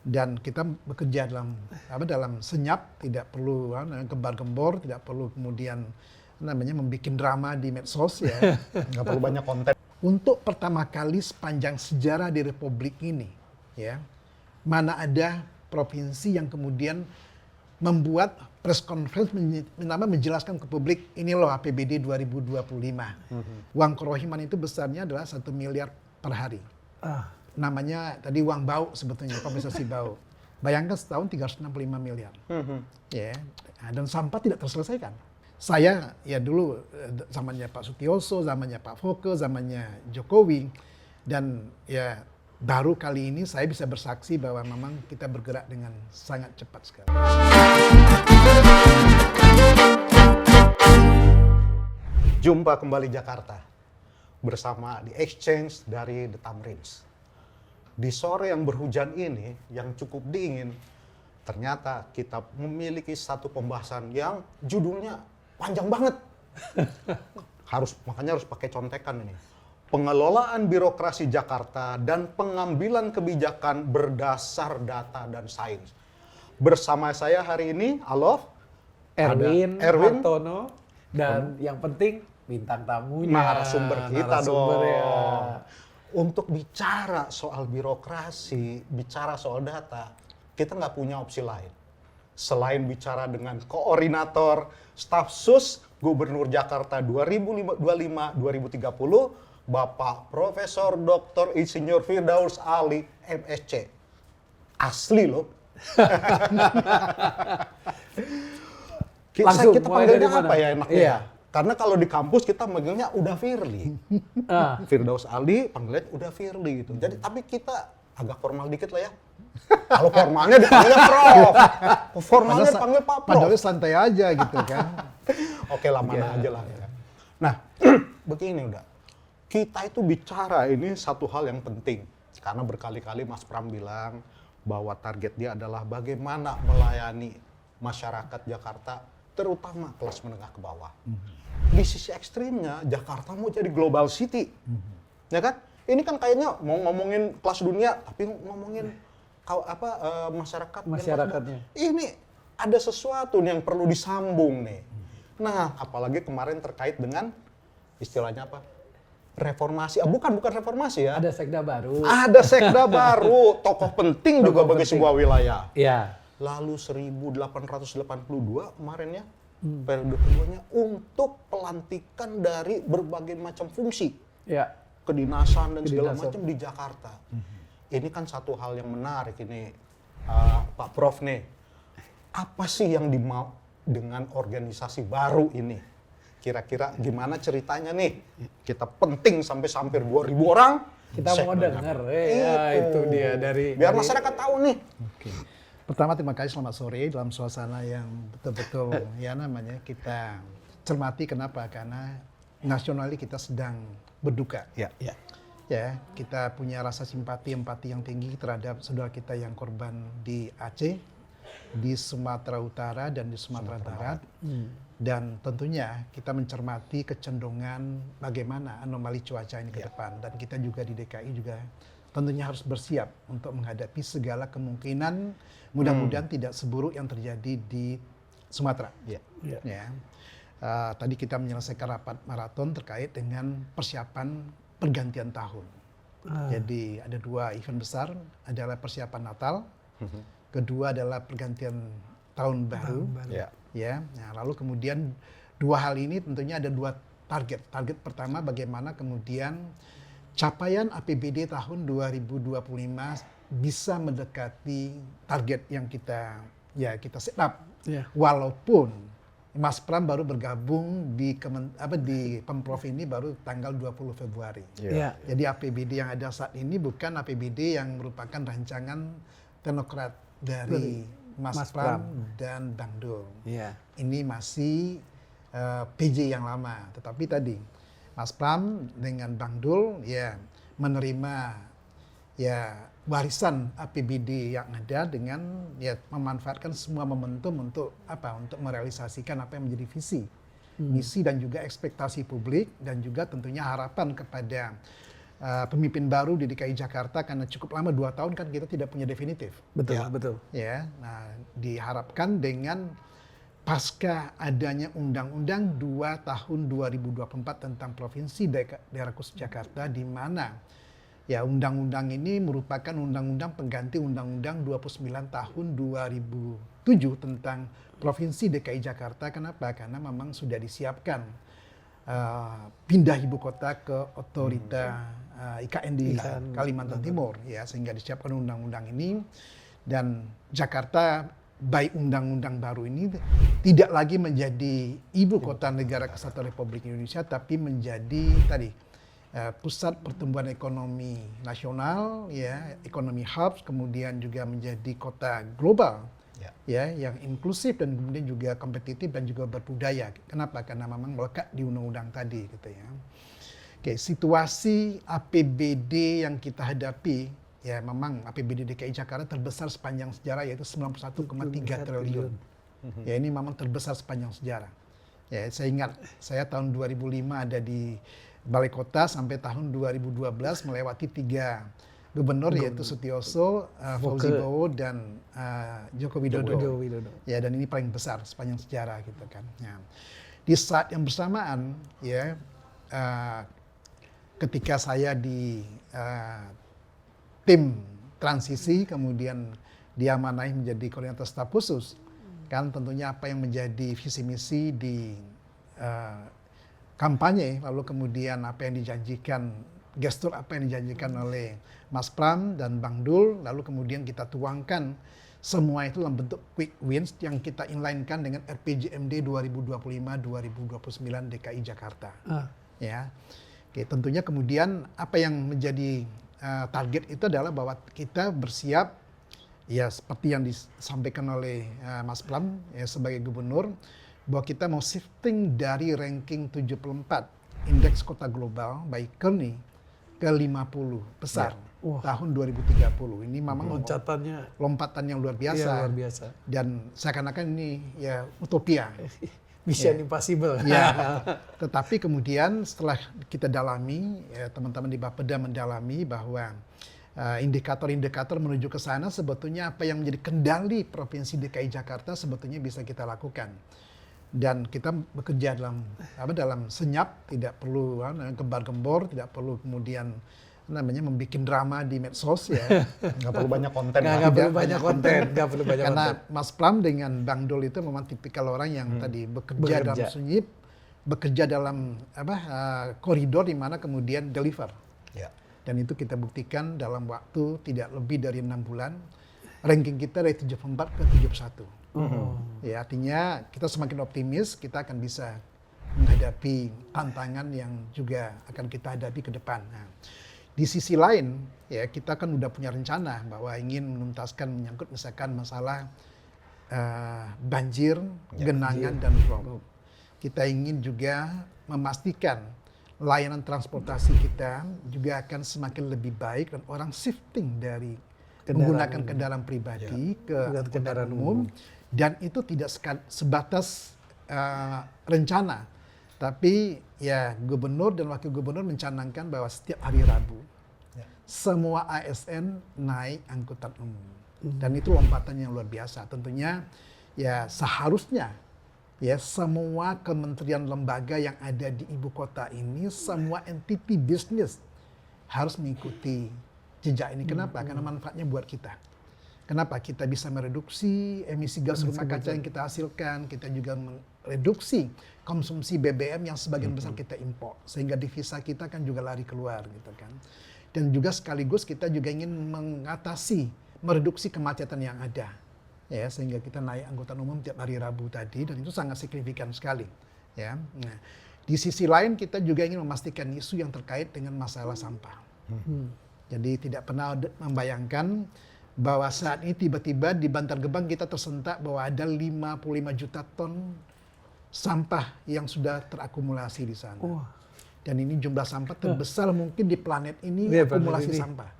Dan kita bekerja dalam senyap, tidak perlu gembar-gembor, tidak perlu kemudian membuat drama di medsos ya. Nggak perlu banyak konten. Untuk pertama kali sepanjang sejarah di Republik ini, ya, mana ada provinsi yang kemudian membuat press conference menjelaskan ke publik, ini loh APBD 2025. Uang kerohiman itu besarnya adalah 1 miliar per hari. Namanya tadi uang bau sebetulnya, kompensasi bau. Bayangkan setahun 365 miliar. Ya, dan sampah tidak terselesaikan. Saya ya dulu zamannya Pak Sutioso, zamannya Pak Foke, zamannya Jokowi, dan ya baru kali ini saya bisa bersaksi bahwa memang kita bergerak dengan sangat cepat sekali. Jumpa kembali Jakarta bersama The Exchange dari The Tamrins. Di sore yang berhujan ini, yang cukup dingin, ternyata kita memiliki satu pembahasan yang judulnya panjang banget. Makanya harus pakai contekan ini. Pengelolaan birokrasi Jakarta dan pengambilan kebijakan berdasar data dan sains. Bersama saya hari ini, Erwin Hartono, dan yang penting bintang tamunya. Narasumber kita dong. Ya. Untuk bicara soal birokrasi, bicara soal data, kita nggak punya opsi lain. Selain bicara dengan koordinator staf sus Gubernur Jakarta 2025-2030, Bapak Profesor Dr. Insinyur Firdaus Ali, MSc. Asli loh. Langsung, kita mulai panggilnya dari mana? apa ya enaknya? Iya. Karena kalau di kampus kita manggilnya udah Firly. Firdaus Ali panggilnya udah Firly gitu. Jadi tapi kita agak formal dikit lah ya. Kalau formalnya dipanggilnya Prof. Formalnya dipanggil Pak Prof. Padahal santai aja gitu kan. Oke lah, mana aja lah ya. Nah, begini udah. Kita itu bicara ini satu hal yang penting. Karena berkali-kali Mas Pram bilang bahwa target dia adalah bagaimana melayani masyarakat Jakarta, terutama kelas menengah ke bawah. Di sisi ekstrimnya, Jakarta mau jadi global city. Ya kan? Ini kan kayaknya mau ngomongin kelas dunia, tapi ngomongin masyarakatnya. Ini ada sesuatu yang perlu disambung nih. Nah, apalagi kemarin terkait dengan istilahnya apa? Reformasi. Bukan reformasi ya. Ada sekda baru. Ada sekda baru, tokoh penting juga bagi sebuah wilayah. Iya. Lalu 1882 kemarin ya, periode keduanya untuk pelantikan dari berbagai macam fungsi. Iya. Kedinasan dan segala macam di Jakarta. Ini kan satu hal yang menarik ini, Pak Prof nih. Apa sih yang dimau dengan organisasi baru ini? Kira-kira gimana ceritanya nih? Kita penting sampai hampir 2.000 orang. Kita mau denger, itu dia dari biar masyarakat tahu nih. Oke. Pertama terima kasih, selamat sore dalam suasana yang betul-betul kita cermati. Kenapa? Karena nasionali kita sedang berduka. Ya, kita punya rasa simpati, empati yang tinggi terhadap saudara kita yang korban di Aceh, di Sumatera Utara dan di Sumatera Barat. Dan tentunya kita mencermati kecenderungan bagaimana anomali cuaca ini ke depan. Dan kita juga di DKI juga tentunya harus bersiap untuk menghadapi segala kemungkinan, mudah-mudahan tidak seburuk yang terjadi di Sumatera. Tadi kita menyelesaikan rapat maraton terkait dengan persiapan pergantian tahun. Jadi ada 2 event besar, adalah persiapan Natal, kedua adalah pergantian tahun baru. Nah, lalu kemudian 2 hal ini tentunya ada 2 target. Target pertama bagaimana kemudian capaian APBD tahun 2025 bisa mendekati target yang kita set up. Walaupun Mas Pram baru bergabung di Pemprov ini baru tanggal 20 Februari. Jadi APBD yang ada saat ini bukan APBD yang merupakan rancangan teknokrat dari Mas Pram dan Bang Dul. Ini masih PJ yang lama. Tetapi tadi Mas Pram dengan Bang Dul menerima warisan APBD yang ada dengan memanfaatkan semua momentum untuk merealisasikan apa yang menjadi visi, misi dan juga ekspektasi publik, dan juga tentunya harapan kepada pemimpin baru di DKI Jakarta karena cukup lama 2 tahun kan kita tidak punya definitif. Betul, Ya. betul. Ya, nah diharapkan dengan pasca adanya Undang-Undang 2 tahun 2024 tentang Provinsi Daerah Khusus Jakarta, di mana ya undang-undang ini merupakan undang-undang pengganti Undang-Undang 29 tahun 2007 tentang Provinsi DKI Jakarta. Kenapa? Karena memang sudah disiapkan pindah ibu kota ke otorita IKN di Kalimantan Timur, ya, sehingga disiapkan undang-undang ini. Dan Jakarta by undang-undang baru ini tidak lagi menjadi ibu kota negara kesatuan Republik Indonesia, tapi menjadi tadi pusat pertumbuhan ekonomi nasional, ya, ekonomi hubs, kemudian juga menjadi kota global, ya, yang inklusif dan kemudian juga kompetitif dan juga berbudaya. Kenapa? Karena memang melekat di undang-undang tadi, gitu ya. Oke, situasi APBD yang kita hadapi, ya memang APBD DKI Jakarta terbesar sepanjang sejarah, yaitu 91,3 triliun. Ya, ini memang terbesar sepanjang sejarah. Ya, saya ingat, saya tahun 2005 ada di Balai Kota sampai tahun 2012 melewati 3 gubernur, yaitu Sutioso, Fauzi Bowo, dan Joko Widodo. Ya, dan ini paling besar sepanjang sejarah, gitu kan. Ya. Di saat yang bersamaan, ya, ketika saya di tim transisi kemudian diamanahi menjadi koordinator staf khusus, kan tentunya apa yang menjadi visi misi di kampanye, lalu kemudian apa yang dijanjikan, gestur apa yang dijanjikan oleh Mas Pram dan Bang Dul, lalu kemudian kita tuangkan semua itu dalam bentuk quick wins yang kita inline-kan dengan RPJMD 2025-2029 DKI Jakarta. Ya. Oke, tentunya kemudian apa yang menjadi target itu adalah bahwa kita bersiap, ya seperti yang disampaikan oleh Mas Pram, ya, sebagai gubernur, bahwa kita mau shifting dari ranking 74 indeks kota global by Kearney ke 50 besar tahun 2030. Ini memang lompatan yang luar biasa. Iya, luar biasa. Dan seakan-akan ini ya utopia. Mission impossible. Ya, tetapi kemudian setelah kita dalami, ya, teman-teman di Bapeda mendalami bahwa indikator-indikator menuju ke sana sebetulnya apa yang menjadi kendali Provinsi DKI Jakarta sebetulnya bisa kita lakukan. Dan kita bekerja dalam senyap, tidak perlu gembar-gembor, tidak perlu kemudian membuat drama di medsos, ya. Nggak perlu banyak konten. Nggak perlu banyak konten. Karena Mas Pram dengan Bang Dul itu memang tipikal orang yang tadi bekerja dalam sunyi, bekerja dalam koridor di mana kemudian deliver. Ya. Dan itu kita buktikan dalam waktu tidak lebih dari 6 bulan. Ranking kita dari 74 ke 71. Ya, artinya kita semakin optimis, kita akan bisa menghadapi tantangan yang juga akan kita hadapi ke depan. Nah, di sisi lain, ya kita kan udah punya rencana bahwa ingin menuntaskan menyangkut misalkan masalah banjir, genangan, dan rob. Kita ingin juga memastikan layanan transportasi kita juga akan semakin lebih baik dan orang shifting dari menggunakan kendaraan pribadi ke kendaraan umum. Dan itu tidak sebatas rencana, tapi ya gubernur dan wakil gubernur mencanangkan bahwa setiap hari Rabu semua ASN naik angkutan umum. Dan itu lompatan yang luar biasa. Tentunya ya seharusnya ya semua kementerian lembaga yang ada di ibu kota ini, semua entity bisnis harus mengikuti jejak ini. Kenapa? Karena manfaatnya buat kita. Kenapa? Kita bisa mereduksi emisi gas rumah kaca yang kita hasilkan, kita juga mereduksi konsumsi BBM yang sebagian besar kita impor, sehingga devisa kita kan juga lari keluar, gitu kan. Dan juga sekaligus kita juga ingin mereduksi kemacetan yang ada, ya, sehingga kita naik angkutan umum tiap hari Rabu tadi, dan itu sangat signifikan sekali, ya. Nah, di sisi lain kita juga ingin memastikan isu yang terkait dengan masalah sampah. Jadi tidak pernah membayangkan bahwa saat ini tiba-tiba di Bantar Gebang kita tersentak bahwa ada 55 juta ton sampah yang sudah terakumulasi di sana. Dan ini jumlah sampah terbesar mungkin di planet ini, akumulasi sampah.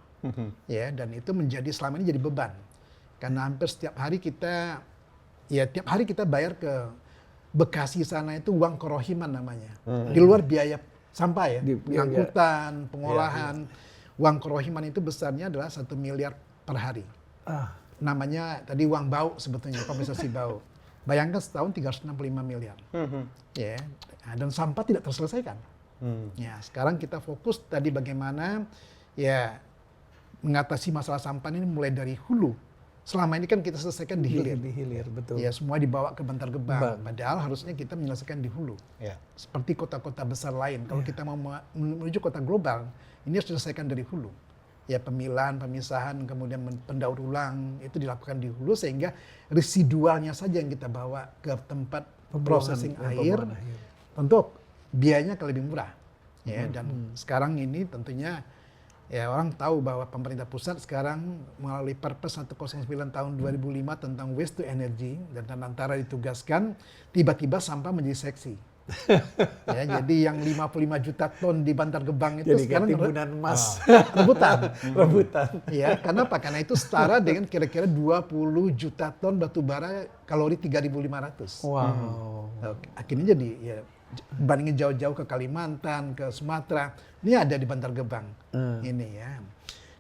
Ya, dan itu menjadi selama ini jadi beban. Karena hampir setiap hari kita bayar ke Bekasi sana itu uang kerohiman namanya. Di luar biaya sampah ya, Iya, pengangkutan, pengolahan. Uang kerohiman itu besarnya adalah 1 miliar per hari. Ah, Namanya tadi uang bau sebetulnya, kompensasi bau. Bayangkan setahun 365 miliar. Ya, nah, dan sampah tidak terselesaikan. Ya, sekarang kita fokus tadi bagaimana ya mengatasi masalah sampah ini mulai dari hulu. Selama ini kan kita selesaikan di hilir. di hilir, betul. Ya, semua dibawa ke Bantar Gebang. Gebang. Padahal harusnya kita menyelesaikan di hulu. Ya. Seperti kota-kota besar lain. Kalau kita mau menuju kota global, ini harus diselesaikan dari hulu. Ya, pemilahan, pemisahan, kemudian pendaur ulang itu dilakukan di hulu sehingga residualnya saja yang kita bawa ke tempat processing air. Tentu biayanya akan lebih murah. Ya, dan sekarang ini tentunya ya orang tahu bahwa pemerintah pusat sekarang melalui Perpres 109 tahun 2005 tentang waste to energy dan antara ditugaskan tiba-tiba sampah menjadi seksi. Ya, jadi yang 55 juta ton di Bantar Gebang itu Jadi sekarang timbunan emas. rebutan. Rebutan. Ya, karena apa? Karena itu setara dengan kira-kira 20 juta ton batu bara kalori 3.500. Wow. Akhirnya jadi ya bandingin jauh-jauh ke Kalimantan, ke Sumatera, ini ada di Bantar Gebang. Ini ya.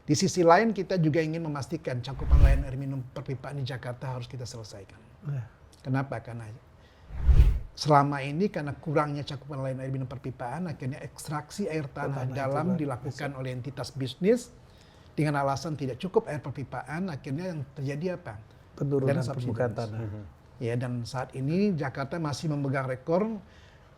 Di sisi lain kita juga ingin memastikan cakupan layanan air minum perpipaan di Jakarta harus kita selesaikan. Kenapa? Karena selama ini karena kurangnya cakupan layanan air minum perpipaan, akhirnya ekstraksi air tanah dalam dilakukan oleh entitas bisnis dengan alasan tidak cukup air perpipaan, akhirnya yang terjadi apa? Penurunan Land subsidence. permukaan tanah. Ya, dan saat ini Jakarta masih memegang rekor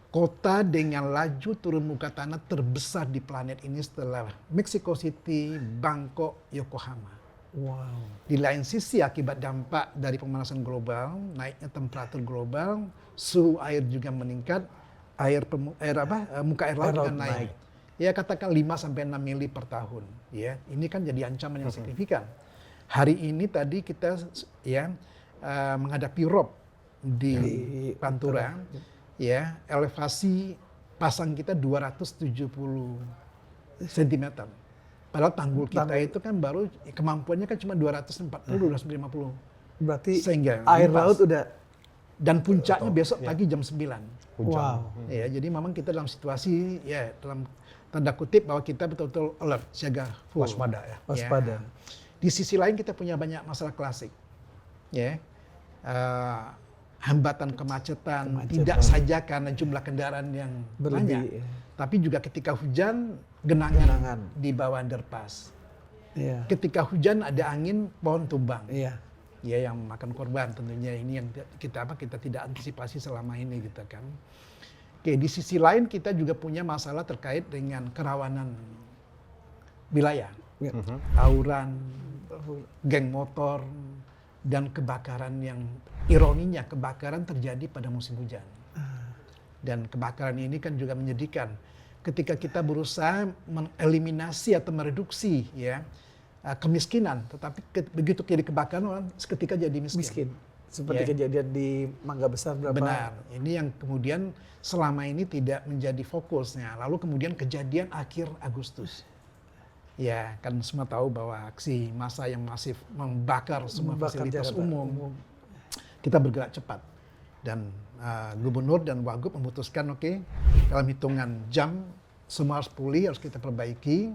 kota dengan laju turun muka tanah terbesar di planet ini setelah Mexico City, Bangkok, Yokohama. Wow. Di lain sisi akibat dampak dari pemanasan global, naiknya temperatur global, suhu air juga meningkat, muka air laut juga naik. Ya katakan 5 sampai 6 mili per tahun. Ya, ini kan jadi ancaman yang signifikan. Hari ini tadi kita ya menghadapi rob di Pantura. Ya, elevasi pasang kita 270 cm. Padahal tanggul kita itu kan baru kemampuannya kan cuma 240, 250. Berarti Sehingga air limpas. laut udah Dan puncaknya besok pagi jam 9. wow. Ya, jadi memang kita dalam situasi ya dalam tanda kutip bahwa kita betul-betul alert, siaga full. Waspada ya. Waspada. Di sisi lain kita punya banyak masalah klasik. Ya. Hambatan kemacetan, tidak saja karena jumlah kendaraan yang Berlebih, banyak, ya. tapi juga ketika hujan genangan di bawah underpass. Iya. Ketika hujan ada angin, pohon tumbang. Iya. Ya, yang memakan korban tentunya ini yang kita tidak antisipasi selama ini gitu kan. Oke, di sisi lain kita juga punya masalah terkait dengan kerawanan wilayah. Ya. Tawuran, geng motor, dan kebakaran yang ironinya kebakaran terjadi pada musim hujan. Dan kebakaran ini kan juga menyedihkan. Ketika kita berusaha mengeliminasi atau mereduksi ya kemiskinan, tetapi begitu kiri kebakaran orang seketika jadi miskin. Seperti kejadian di Mangga Besar berapa? Benar. Ini yang kemudian selama ini tidak menjadi fokusnya. Lalu kemudian kejadian akhir Agustus. Ya, kan semua tahu bahwa aksi massa yang masif membakar semua fasilitas umum. Kita bergerak cepat. Dan gubernur dan wagub memutuskan dalam hitungan jam semua harus pulih, harus kita perbaiki.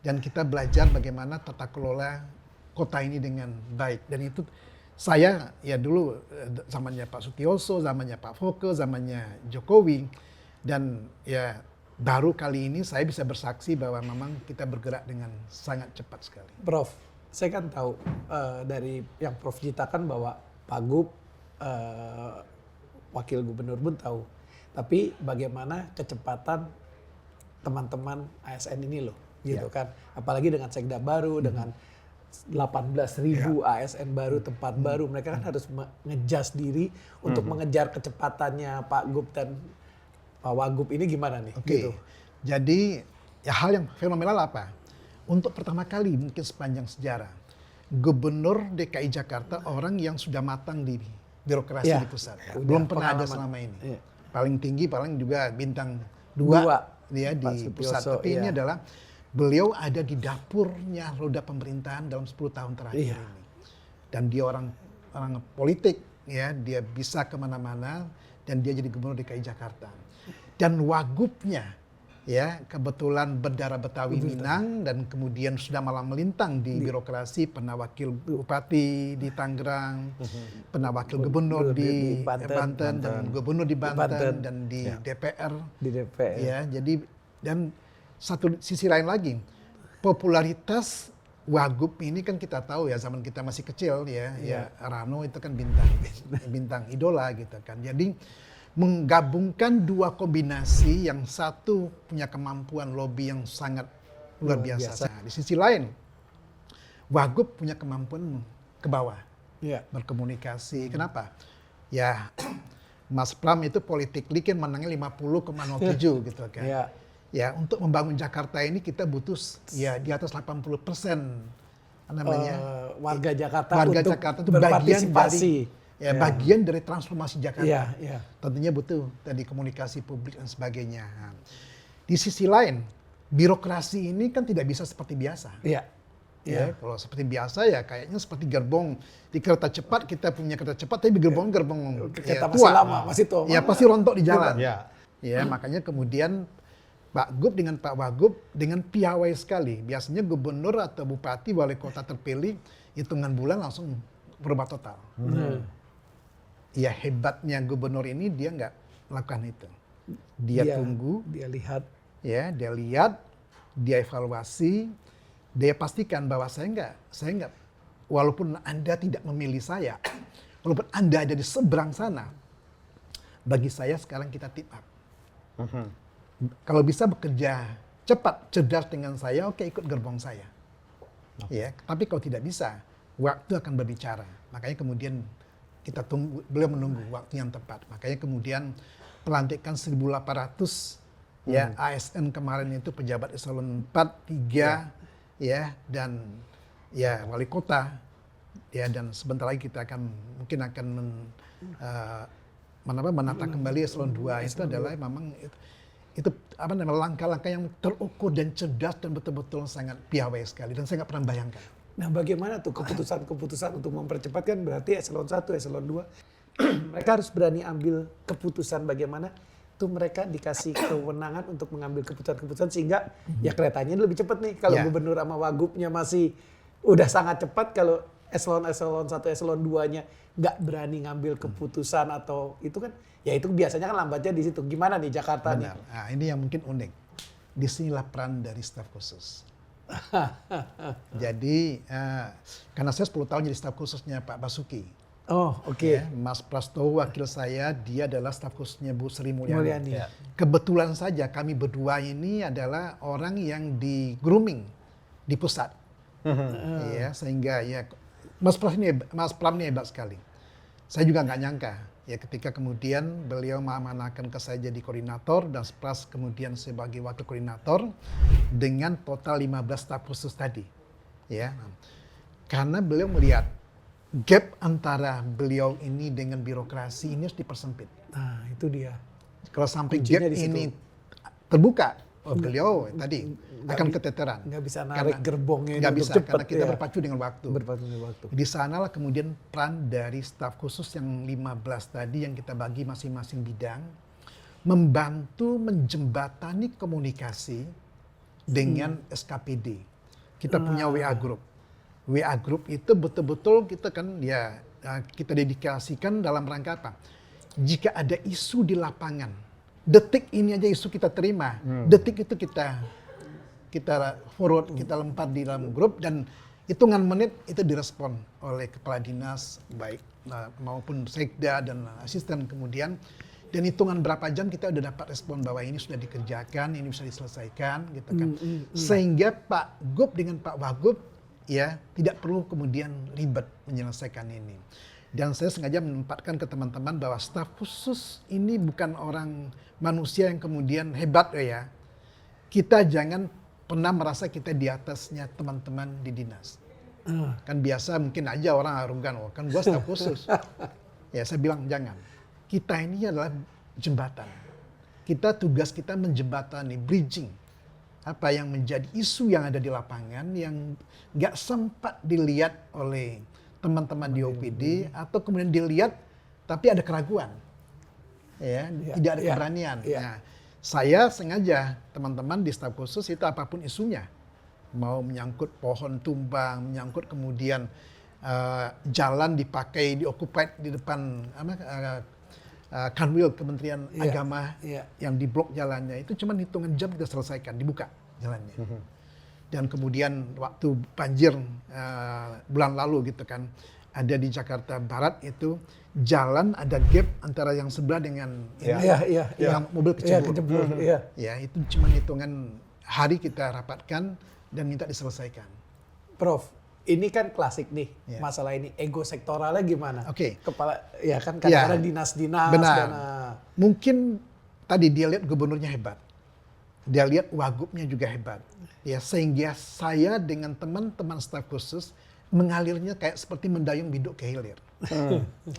Dan kita belajar bagaimana tata kelola kota ini dengan baik. Dan itu saya ya dulu zamannya Pak Sutioso, zamannya Pak Foke, zamannya Jokowi. Dan ya baru kali ini saya bisa bersaksi bahwa memang kita bergerak dengan sangat cepat sekali. Prof, saya kan tahu dari yang Prof ceritakan bahwa Pak Gub, Wakil Gubernur pun tahu. Tapi bagaimana kecepatan teman-teman ASN ini loh, gitu kan. Apalagi dengan Sekda baru, dengan 18.000 ASN baru, tempat baru. Mereka kan harus ngejas diri untuk mengejar kecepatannya Pak Gub dan Pak Wagub ini gimana nih? Gitu. Jadi ya hal yang fenomenal apa? Untuk pertama kali mungkin sepanjang sejarah, Gubernur DKI Jakarta orang yang sudah matang di birokrasi di pusat. Belum pernah ada selama ini. Paling tinggi paling juga bintang 2 dia di pusat. Tapi ini adalah beliau ada di dapurnya roda pemerintahan dalam 10 tahun terakhir ini. Dan dia orang politik, ya, dia bisa kemana-mana dan dia jadi Gubernur DKI Jakarta. Dan wagubnya ya kebetulan berdarah Betawi Minang dan kemudian sudah malah melintang di birokrasi, pernah wakil bupati di Tangerang, pernah wakil gubernur di Banten dan gubernur di Banten dan di DPR. Di DPR. Ya, jadi dan satu sisi lain lagi, popularitas Wagub ini kan kita tahu ya zaman kita masih kecil ya Rano itu kan bintang idola gitu kan. Jadi menggabungkan dua kombinasi yang satu punya kemampuan lobby yang sangat luar biasa. Nah, di sisi lain Wagub punya kemampuan ke bawah berkomunikasi. Kenapa? Ya Mas Pram itu politically kan menangnya 50,07 gitu kan. Ya untuk membangun Jakarta ini kita butuh ya di atas 80% namanya warga Jakarta untuk berpartisipasi. Bagian dari transformasi Jakarta. Tentunya butuh tadi komunikasi publik dan sebagainya. Nah, di sisi lain birokrasi ini kan tidak bisa seperti biasa. Ya, kalau seperti biasa ya kayaknya seperti gerbong di kereta cepat, kita punya kereta cepat tapi gerbong kereta tua. masih tua. Ya pasti rontok di jalan. Ya makanya kemudian Pak Gub dengan Pak Wagub dengan piawai sekali. Biasanya gubernur atau bupati wali kota terpilih hitungan bulan langsung berubah total. Ya hebatnya gubernur ini dia nggak melakukan itu. Dia tunggu, dia lihat, dia evaluasi, dia pastikan bahwa saya nggak, walaupun Anda tidak memilih saya, walaupun Anda ada di seberang sana, bagi saya sekarang kita tip up. Kalau bisa bekerja cepat, cerdas dengan saya, oke ikut gerbong saya. Ya, tapi kalau tidak bisa, waktu akan berbicara. Makanya kemudian kita tunggu, beliau menunggu waktu yang tepat. Makanya kemudian pelantikan 1.800 ya ASN kemarin itu pejabat eselon 4, 3 dan ya wali kota ya, dan sebentar lagi kita mungkin akan menata kembali eselon 2 itu adalah memang itu langkah-langkah yang terukur dan cerdas dan betul-betul sangat piawai sekali dan saya nggak pernah bayangkan. Nah bagaimana tuh keputusan-keputusan untuk mempercepat, kan berarti eselon 1, eselon 2 mereka harus berani ambil keputusan bagaimana tuh mereka dikasih kewenangan untuk mengambil keputusan-keputusan sehingga ya keretanya lebih cepat nih. Kalau gubernur sama wagubnya masih udah sangat cepat, kalau eselon 1, eselon 2-nya nggak berani ngambil keputusan atau itu kan, ya itu biasanya kan lambatnya di situ. Gimana nih Jakarta nih? Nah, ini yang mungkin unik. Disinilah peran dari staf khusus. Jadi karena saya 10 tahun jadi staf khususnya Pak Basuki. Oh oke. Ya, Mas Prastowo wakil saya, dia adalah staf khususnya Bu Sri Mulyani. Ya. Kebetulan saja kami berdua ini adalah orang yang di grooming di pusat. Ya, sehingga ya Mas Pram ini hebat sekali. Saya juga nggak nyangka ya ketika kemudian beliau mengamanahkan ke saya jadi koordinator dan Pras kemudian sebagai wakil koordinator dengan total 15 staf khusus tadi. Ya. Karena beliau melihat gap antara beliau ini dengan birokrasi ini harus dipersempit. Nah itu dia. Kalau sampai gap ini terbuka, beliau tadi akan keteteran. Nggak bisa narik gerbongnya. Nggak bisa, cepet, karena kita berpacu dengan waktu. Berpacu. Di sanalah kemudian peran dari staf khusus yang 15 tadi yang kita bagi masing-masing bidang, membantu menjembatani komunikasi dengan SKPD. Kita punya WA Group. WA Group itu betul-betul kita kan ya kita dedikasikan dalam rangka apa? Jika ada isu di lapangan, detik ini aja isu kita terima, detik itu kita forward, kita lempar di dalam grup dan hitungan menit itu direspon oleh kepala dinas baik maupun sekda dan asisten kemudian, dan hitungan berapa jam kita udah dapat respon bahwa ini sudah dikerjakan, ini bisa diselesaikan gitu kan. Sehingga Pak Gub dengan Pak Wagub ya tidak perlu kemudian ribet menyelesaikan ini. Dan saya sengaja menempatkan ke teman-teman bahwa staf khusus ini bukan orang manusia yang kemudian hebat ya. Kita jangan pernah merasa kita di atasnya teman-teman di dinas. Kan biasa mungkin aja orang arogan, oh kan gua staf khusus. Ya saya bilang jangan. Kita ini adalah jembatan. Tugas kita menjembatani, bridging. Apa yang menjadi isu yang ada di lapangan yang nggak sempat dilihat oleh teman-teman di OPD atau kemudian dilihat tapi ada keraguan, ya tidak ada keberanian. Nah, saya sengaja teman-teman di staf khusus itu apapun isunya, mau menyangkut pohon tumbang, menyangkut kemudian jalan dipakai occupied di depan Kanwil Kementerian Agama yang diblok jalannya, itu cuma hitungan jam kita selesaikan, dibuka jalannya. Dan kemudian waktu banjir bulan lalu gitu kan, ada di Jakarta Barat itu jalan ada gap antara yang sebelah dengan yang mobil kecebur. Ya, itu cuma hitungan hari kita rapatkan dan minta diselesaikan. Prof, ini kan klasik nih masalah ini, ego sektoralnya gimana? Kepala ya kan kadang-kadang dinas-dinas dan mungkin tadi dia lihat gubernurnya hebat. Dia lihat wagubnya juga hebat. Ya, sehingga saya dengan teman-teman staf khusus mengalirnya kayak seperti mendayung biduk ke hilir.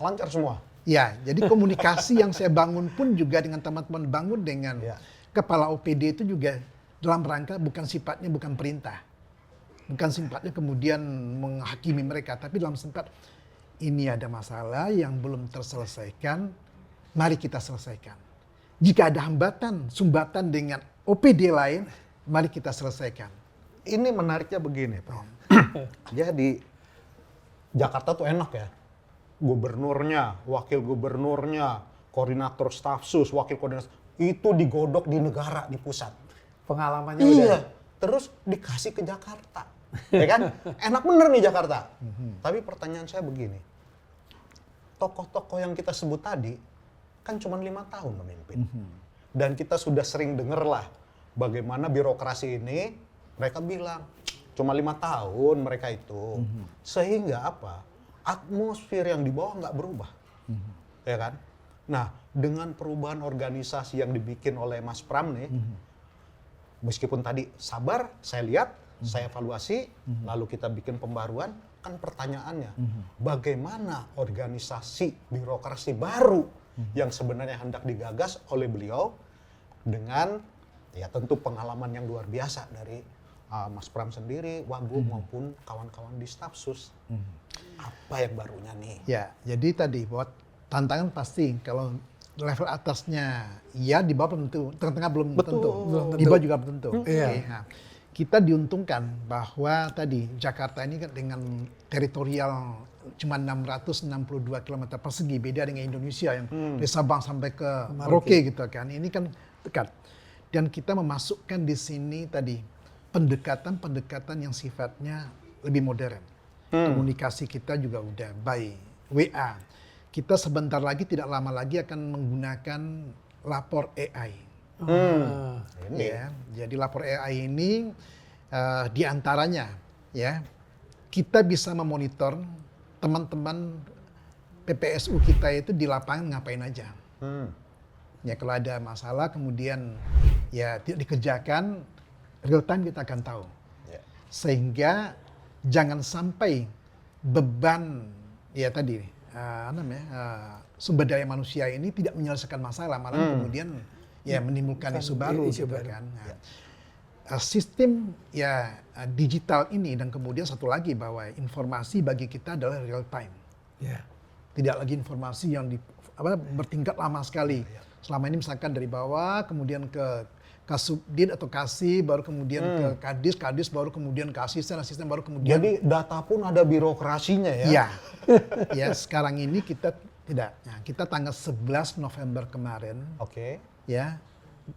Lancar semua. Ya, jadi komunikasi yang saya bangun pun juga dengan teman-teman bangun dengan kepala OPD itu juga dalam rangka bukan sifatnya bukan perintah. Bukan sifatnya kemudian menghakimi mereka, tapi dalam sifat ini ada masalah yang belum terselesaikan, mari kita selesaikan. Jika ada hambatan, sumbatan dengan OPD lain, mari kita selesaikan. Ini menariknya begini, Prof. Jadi Jakarta tuh enak ya. Gubernurnya, wakil gubernurnya, koordinator staf sus, wakil koordinator, itu digodok di negara, di pusat. Pengalamannya udah. Iya, terus dikasih ke Jakarta. Ya kan? Enak bener nih Jakarta. Tapi pertanyaan saya begini. Tokoh-tokoh yang kita sebut tadi, kan cuma 5 tahun memimpin. Dan kita sudah sering denger lah bagaimana birokrasi ini, mereka bilang cuma 5 tahun mereka itu. Sehingga apa? Atmosfer yang di bawah nggak berubah. Ya kan? Nah, dengan perubahan organisasi yang dibikin oleh Mas Pram nih, meskipun tadi sabar, saya lihat, saya evaluasi, lalu kita bikin pembaruan, kan pertanyaannya, bagaimana organisasi birokrasi baru yang sebenarnya hendak digagas oleh beliau dengan ya tentu pengalaman yang luar biasa dari Mas Pram sendiri, Wagub maupun kawan-kawan di staf sus. Apa yang barunya nih? Ya, jadi tadi buat tantangan pasti kalau level atasnya ya, di bawah belum tentu, tengah-tengah belum tentu, di bawah juga belum tentu. Nah, kita diuntungkan bahwa tadi Jakarta ini kan dengan teritorial cuma 662 km persegi, beda dengan Indonesia yang dari Sabang sampai ke Merauke gitu kan. Ini kan dekat. Dan kita memasukkan di sini tadi pendekatan-pendekatan yang sifatnya lebih modern. Komunikasi kita juga udah by WA. Kita sebentar lagi, tidak lama lagi akan menggunakan lapor AI. Ya, jadi lapor AI ini diantaranya ya kita bisa memonitor teman-teman PPSU kita itu di lapangan ngapain aja. Ya, kalau ada masalah kemudian ya tidak dikerjakan, real time kita akan tahu. Sehingga jangan sampai beban ya tadi sumber daya manusia ini tidak menyelesaikan masalah, malah kemudian ya menimbulkan isu baru gitu kan. Sistem ya digital ini dan kemudian satu lagi bahwa informasi bagi kita adalah real time. Tidak lagi informasi yang bertingkat lama sekali. Selama ini misalkan dari bawah kemudian ke Kasubdit atau Kasih, baru kemudian ke Kadis baru kemudian ke asisten baru kemudian. Jadi data pun ada birokrasinya ya? Iya. Ya, sekarang ini kita tidak. Nah, kita tanggal 11 November kemarin, ya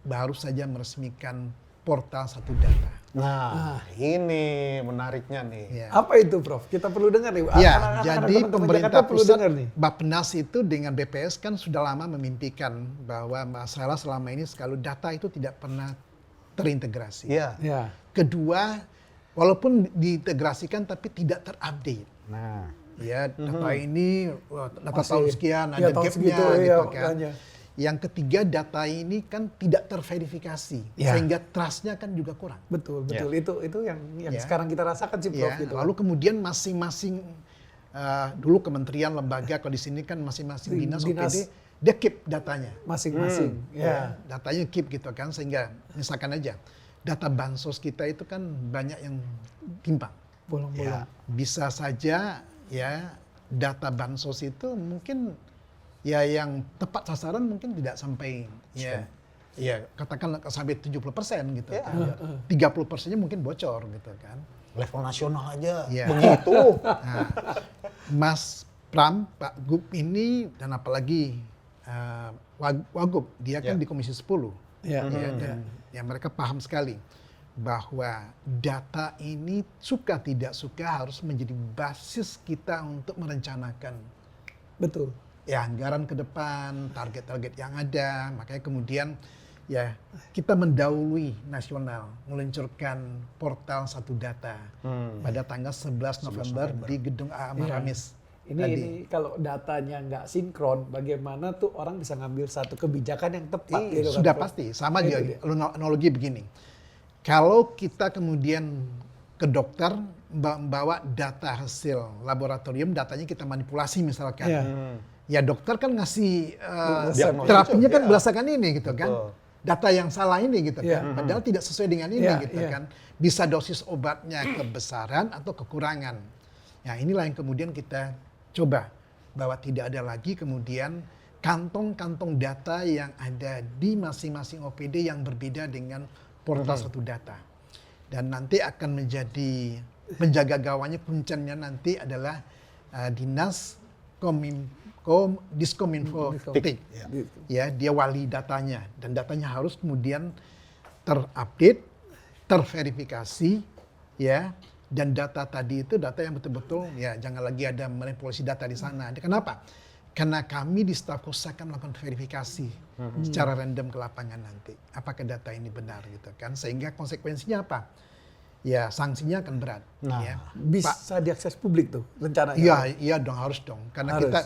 baru saja meresmikan portal satu data. Nah, ini menariknya nih. Ya. Apa itu, Prof? Kita perlu dengar nih. Ya, jadi pemerintah pusat, nih. Bappenas itu dengan BPS kan sudah lama memimpikan bahwa masalah selama ini kalau data itu tidak pernah terintegrasi. Iya. Kedua, walaupun diintegrasikan tapi tidak terupdate. Nah, ya data ini data tahun sekian ada gapnya gitu kan. Yang ketiga, data ini kan tidak terverifikasi sehingga trust-nya kan juga kurang. Betul. Itu yang sekarang kita rasakan sih, Prof. Gitu. Lalu kemudian masing-masing dulu kementerian, lembaga, kalau di sini kan masing-masing dinas OPD dia keep datanya. Masing-masing. Datanya keep gitu kan, sehingga misalkan aja data bansos kita itu kan banyak yang timpang. Bolong-bolong. Bisa saja ya data bansos itu mungkin ya yang tepat sasaran mungkin tidak sampai ya ya katakanlah sampai 70% gitu Ya. kan. 30%-nya mungkin bocor gitu kan. Level nasional aja Iya. begitu. Nah, Mas Pram, Pak Gub ini dan apalagi Wagub, dia kan Ya. di Komisi 10. Ya, Ya, dan ya mereka paham sekali bahwa data ini suka tidak suka harus menjadi basis kita untuk merencanakan betul. ya anggaran ke depan, target-target yang ada. Makanya kemudian ya kita mendahului nasional meluncurkan portal satu data pada tanggal 11 November di gedung AA Maramis. Ini kalau datanya nggak sinkron, bagaimana tuh orang bisa ngambil satu kebijakan yang tepat? gitu kan, Sudah Prof? pasti, sama Itu juga dia. analogi begini. Kalau kita kemudian ke dokter membawa data hasil laboratorium, datanya kita manipulasi misalkan. Iya. Ya dokter kan ngasih Diagnosis terapinya itu, kan ya. berdasarkan ini gitu kan. Betul. Data yang salah ini gitu Iya. kan. Padahal tidak sesuai dengan ini Iya, gitu iya. kan. Bisa dosis obatnya kebesaran atau kekurangan. Nah inilah yang kemudian kita coba. Bahwa tidak ada lagi kemudian kantong-kantong data yang ada di masing-masing OPD yang berbeda dengan portal satu data. Dan nanti akan menjadi penjaga gawangnya, puncennya nanti adalah Dinas Diskominfo Tik. Ya, dia wali datanya dan datanya harus kemudian terupdate, terverifikasi, ya. Dan data tadi itu data yang betul-betul ya jangan lagi ada manipulasi data di sana. Kenapa? Karena kami di staf khusus akan melakukan verifikasi secara random ke lapangan nanti. Apakah data ini benar gitu kan? Sehingga konsekuensinya apa? Ya sanksinya akan berat. Nah, Ya. Bisa diakses publik tuh rencananya. Iya, iya dong harus dong. Karena Harus. kita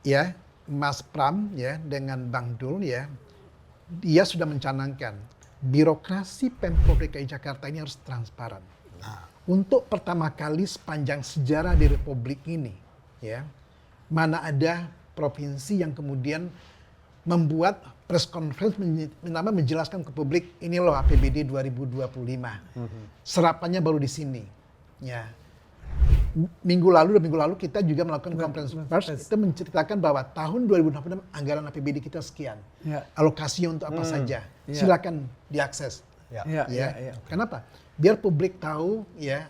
ya Mas Pram ya dengan Bang Dul ya dia sudah mencanangkan birokrasi Pemprov DKI Jakarta ini harus transparan. Untuk pertama kali sepanjang sejarah di Republik ini ya mana ada provinsi yang kemudian membuat press conference menjelaskan ke publik ini loh APBD 2025. Serapannya baru di sini. Ya. Minggu lalu kita juga melakukan conference pers itu menceritakan bahwa tahun 2026 anggaran APBD kita sekian. Ya. Alokasinya untuk apa saja. Ya. Silakan diakses. Ya. Iya, Ya. iya. Kenapa? Biar publik tahu ya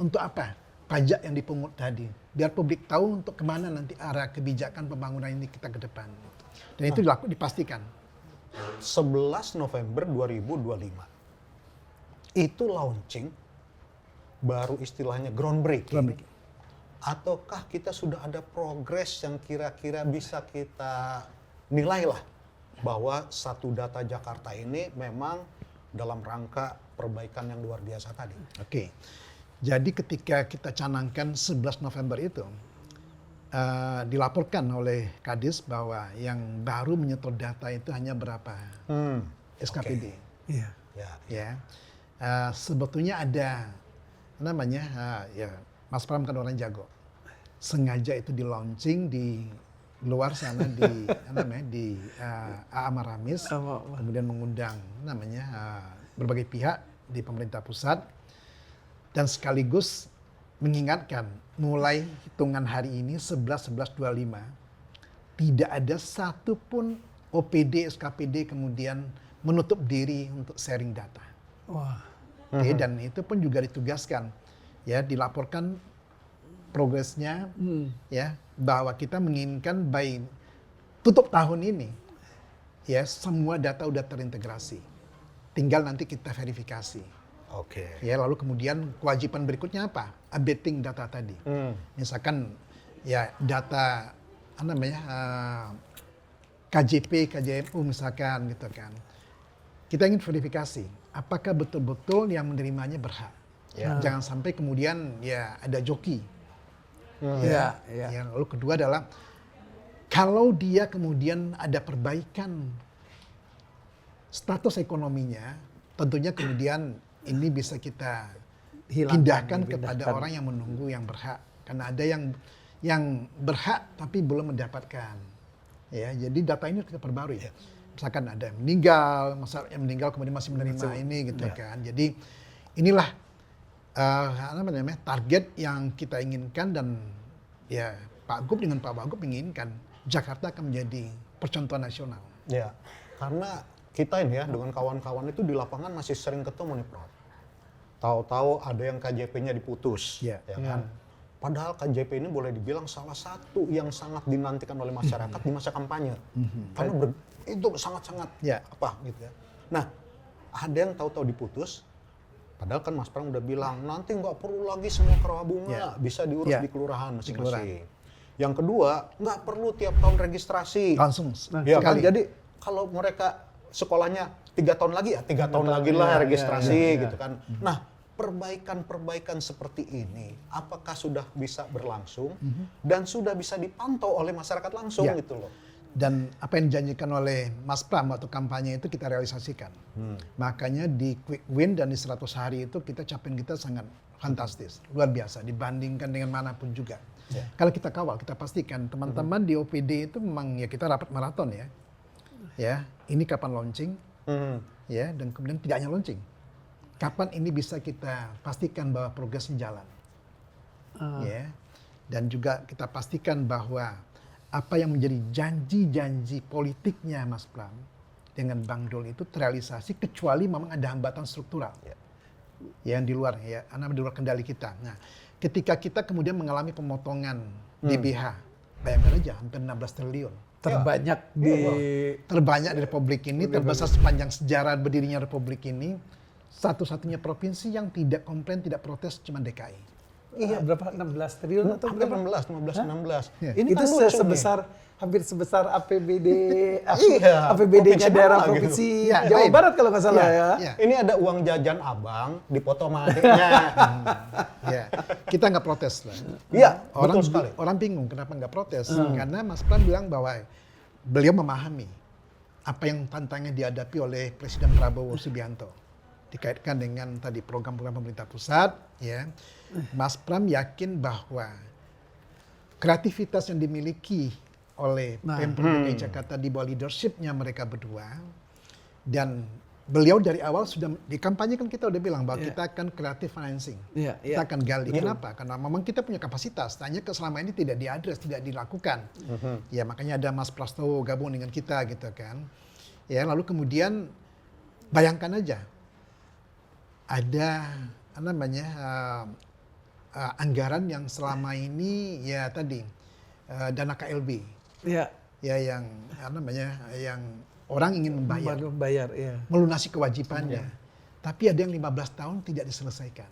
untuk apa pajak yang dipungut tadi. Biar publik tahu untuk kemana nanti arah kebijakan pembangunan ini kita ke depan. Dan itu dipastikan. 11 November 2025. Itu launching baru istilahnya groundbreaking. Ataukah kita sudah ada progres yang kira-kira bisa kita nilai lah bahwa satu data Jakarta ini memang dalam rangka perbaikan yang luar biasa tadi. Oke. Jadi ketika kita canangkan 11 November itu dilaporkan oleh Kadis bahwa yang baru menyetor data itu hanya berapa SKPD. Iya. Ya. Ya. Sebetulnya ada namanya ya Mas Pram kan orang jago. Sengaja itu di launching di luar sana di namanya di AA Maramis, kemudian mengundang namanya berbagai pihak di pemerintah pusat dan sekaligus mengingatkan mulai hitungan hari ini 11-11-25 tidak ada satupun OPD SKPD kemudian menutup diri untuk sharing data. Wah. Oke, dan itu pun juga ditugaskan ya dilaporkan progresnya ya bahwa kita menginginkan by tutup tahun ini ya semua data udah terintegrasi. Tinggal nanti kita verifikasi. Oke. Ya lalu kemudian kewajiban berikutnya apa? Updating data tadi. Misalkan ya data apa namanya KJP, KJMU misalkan gitu kan. Kita ingin verifikasi apakah betul-betul yang menerimanya berhak. Ya. Jangan sampai kemudian ya ada joki. Iya, iya. Ya, lalu kedua adalah kalau dia kemudian ada perbaikan status ekonominya, tentunya kemudian ini bisa kita pindahkan kepada orang yang menunggu yang berhak. Karena ada yang berhak tapi belum mendapatkan. Ya, jadi data ini kita perbarui. Misalkan ada yang meninggal, masa yang meninggal kemudian masih menerima ini gitu kan. Jadi inilah apa namanya target yang kita inginkan dan ya Pak Gub dengan Pak Wagub menginginkan Jakarta akan menjadi percontohan nasional. Ya, karena kita ini ya dengan kawan-kawan itu di lapangan masih sering ketemu nih Prof. Tahu-tahu ada yang KJP-nya diputus, ya kan? Padahal KJP ini boleh dibilang salah satu yang sangat dinantikan oleh masyarakat di masa kampanye, karena itu sangat-sangat apa gitu ya. Nah, ada yang tahu-tahu diputus, padahal kan Mas Pram udah bilang nanti nggak perlu lagi semua ke Rawabunga, bisa diurus di kelurahan masing-masing. Yang kedua, nggak perlu tiap tahun registrasi. Langsung Ya kan? Jadi kalau mereka sekolahnya 3 tahun lagi ya 3 tahun lagi lah registrasi gitu kan. Nah, perbaikan-perbaikan seperti ini apakah sudah bisa berlangsung dan sudah bisa dipantau oleh masyarakat langsung gitu loh. Dan apa yang dijanjikan oleh Mas Pram waktu kampanye itu kita realisasikan. Makanya di quick win dan di 100 hari itu capaian kita sangat fantastis, luar biasa dibandingkan dengan manapun juga. Kalau kita kawal, kita pastikan teman-teman di OPD itu memang ya kita rapat maraton ya. Ya, ini kapan launching? Ya, dan kemudian tidak hanya launching. Kapan ini bisa kita pastikan bahwa progresnya jalan? Ya, dan juga kita pastikan bahwa apa yang menjadi janji-janji politiknya Mas Pram dengan Bang Dol itu terrealisasi kecuali memang ada hambatan struktural yang di luar di luar kendali kita. Nah, ketika kita kemudian mengalami pemotongan DBH, bayangkan aja hampir 16 triliun. Terbanyak di Republik ini, terbesar sepanjang sejarah berdirinya Republik ini. Satu-satunya provinsi yang tidak komplain, tidak protes cuma DKI. Iya, berapa? 16 triliun atau hampir berapa? 16. Ini itu hampir sebesar APBD provinsi daerah mana provinsi gitu. Jawa Barat kalau nggak salah ya. Ini ada uang jajan abang dipoto sama adiknya. Kita nggak protes lah. Iya, betul sekali. Orang bingung kenapa nggak protes. Karena Mas Pram bilang bahwa beliau memahami apa yang tantangannya dihadapi oleh Presiden Prabowo Subianto. Dikaitkan dengan tadi program-program pemerintah pusat, ya. Mas Pram yakin bahwa kreativitas yang dimiliki oleh Pemprov DKI Jakarta di bawah leadership-nya mereka berdua, dan beliau dari awal sudah di kampanye kan kita udah bilang bahwa kita akan creative financing, kita akan gali. Kenapa? Karena memang kita punya kapasitas, hanya selama ini tidak diadres, tidak dilakukan. Ya makanya ada Mas Prastowo gabung dengan kita gitu kan. Ya lalu kemudian bayangkan aja ada anggaran yang selama ini ya tadi dana KLB. Ya yang yang orang ingin membayar melunasi kewajibannya. Tapi ada yang 15 tahun tidak diselesaikan.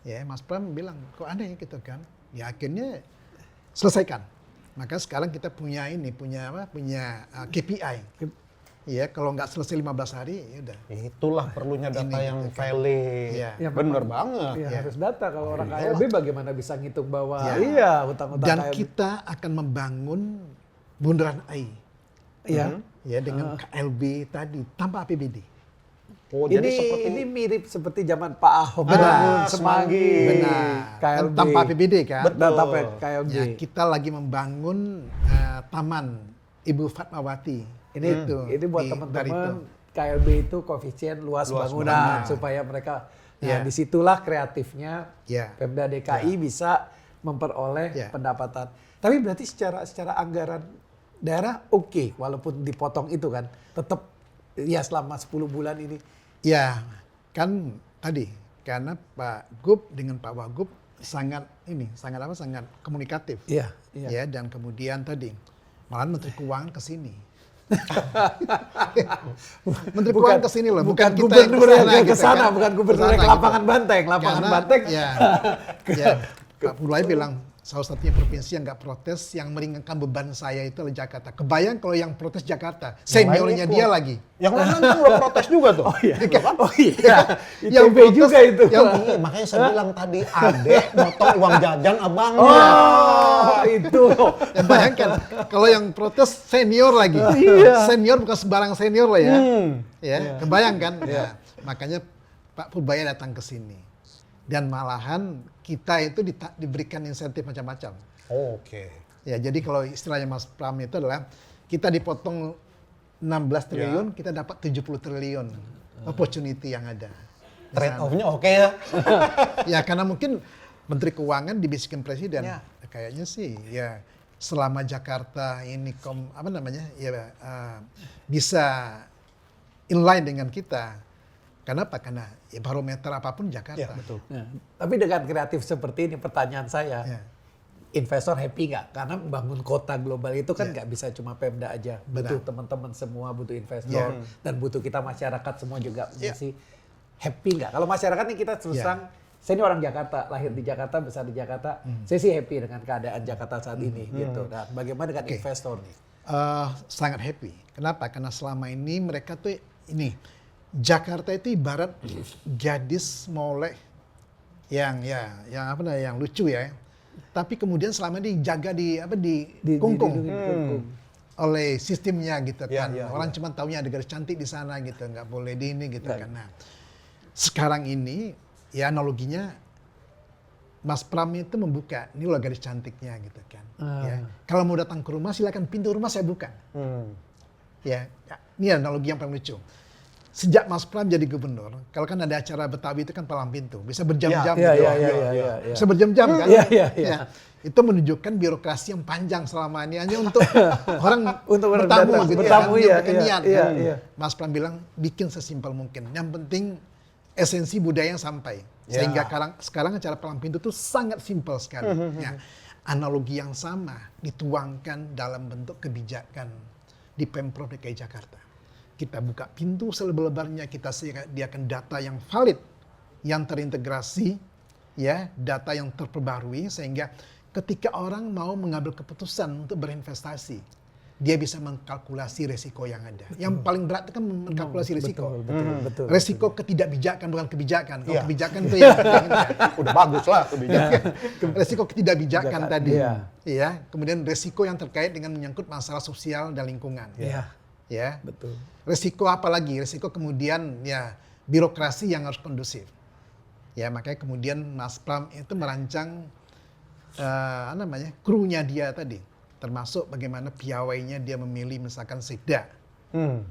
Ya, Mas Pram bilang kok aneh gitu kan. Ya akhirnya selesaikan. Maka sekarang kita punya KPI. Ya, kalau nggak selesai 15 hari, ya udah. Itulah perlunya data yang valid. Bener banget. Harus data. Kalau orang KLB bagaimana bisa ngitung bahwa utang-utang dan KLB. kita akan membangun bundaran AI. Ya, dengan KLB tadi tanpa APBD. Ini mirip seperti zaman Pak Ahok bangun Semanggi. Benar. KLB. Tanpa APBD kan? Betul. KLB. Ya, kita lagi membangun taman Ibu Fatmawati. Ini buat teman-teman KLB itu koefisien luas bangunan supaya mereka disitulah kreatifnya Pemda DKI bisa memperoleh pendapatan. Tapi berarti secara anggaran daerah oke, walaupun dipotong itu kan tetap selama 10 bulan ini. Ya kan tadi karena Pak Gub dengan Pak Wagub sangat komunikatif. Ya dan kemudian tadi malah Menteri Keuangan ke sini. Menteri Keuangan kesini loh, bukan gubernur yang ke sana, bukan gubernur yang ke lapangan Banteng. Pak Pulai bilang salah satunya provinsi yang nggak protes, yang meringankan beban saya itu adalah Jakarta. Kebayang kalau yang protes Jakarta, seniornya dia lagi. Yang lain kan udah protes juga tuh. Yang protes juga itu. Makanya saya bilang tadi, adek motong uang jajan abangnya. Itu. Ya, bayangkan kalau yang protes senior lagi. Senior bukan sembarang senior lah ya. Kebayang kan? Ya. Makanya Pak Purbaya datang ke sini. Dan malahan kita itu diberikan insentif macam-macam. Ya, jadi kalau istilahnya Mas Pram itu adalah kita dipotong 16 triliun, kita dapat 70 triliun opportunity yang ada. Trade off-nya oke ya. Ya, karena mungkin Menteri Keuangan dibisikin Presiden. Kayaknya sih ya selama Jakarta ini bisa inline dengan kita. Kenapa? Karena ya barometer apapun Jakarta. Ya, betul. Nah, tapi dengan kreatif seperti ini pertanyaan saya, Ya. investor happy nggak? Karena membangun kota global itu kan nggak bisa cuma Pemda aja, butuh teman-teman semua, butuh investor dan butuh kita masyarakat semua juga mesti happy nggak? Kalau masyarakat nih kita terus terang, saya ini orang Jakarta, lahir di Jakarta, besar di Jakarta, saya sih happy dengan keadaan Jakarta saat ini gitu. Dan bagaimana dengan investor nih? Sangat happy. Kenapa? Karena selama ini mereka tuh Jakarta itu ibarat gadis molek yang lucu ya. Tapi kemudian selama ini dijaga di kungkung oleh sistemnya gitu kan. Orang cuma taunya ada gadis cantik di sana gitu, nggak boleh di ini gitu kan. Nah, sekarang ini ya analoginya Mas Pram itu membuka, ini loh gadis cantiknya gitu kan. Ya. Kalau mau datang ke rumah silakan, pintu rumah saya buka. Ya, ini analogi yang paling lucu. Sejak Mas Pram jadi gubernur, kalau kan ada acara Betawi itu kan palang pintu, bisa berjam-jam gitu. Bisa berjam-jam kan? Ya. Itu menunjukkan birokrasi yang panjang selama ini hanya untuk orang bertamu gitu bertamu, kan. Mas Pram bilang bikin sesimpel mungkin. Yang penting esensi budaya yang sampai. Sehingga sekarang acara palang pintu itu sangat simpel sekali. Ya. Analogi yang sama dituangkan dalam bentuk kebijakan di Pemprov DKI Jakarta. Kita buka pintu selebar-lebarnya, kita sediakan data yang valid, yang terintegrasi, ya, data yang terperbarui, sehingga ketika orang mau mengambil keputusan untuk berinvestasi, dia bisa mengkalkulasi resiko yang ada. Yang paling berat itu kan mengkalkulasi resiko. Betul. Resiko ketidakbijakan, bukan kebijakan. Kalau kebijakan itu ya, Udah bagus lah kebijakan. resiko ketidakbijakan tadi. Ya, kemudian resiko yang terkait dengan menyangkut masalah sosial dan lingkungan. Ya, betul. Resiko apa lagi? Resiko kemudian ya birokrasi yang harus kondusif. Ya, makanya kemudian Mas Pram itu merancang krunya dia tadi, termasuk bagaimana piawainya dia memilih misalkan sekda.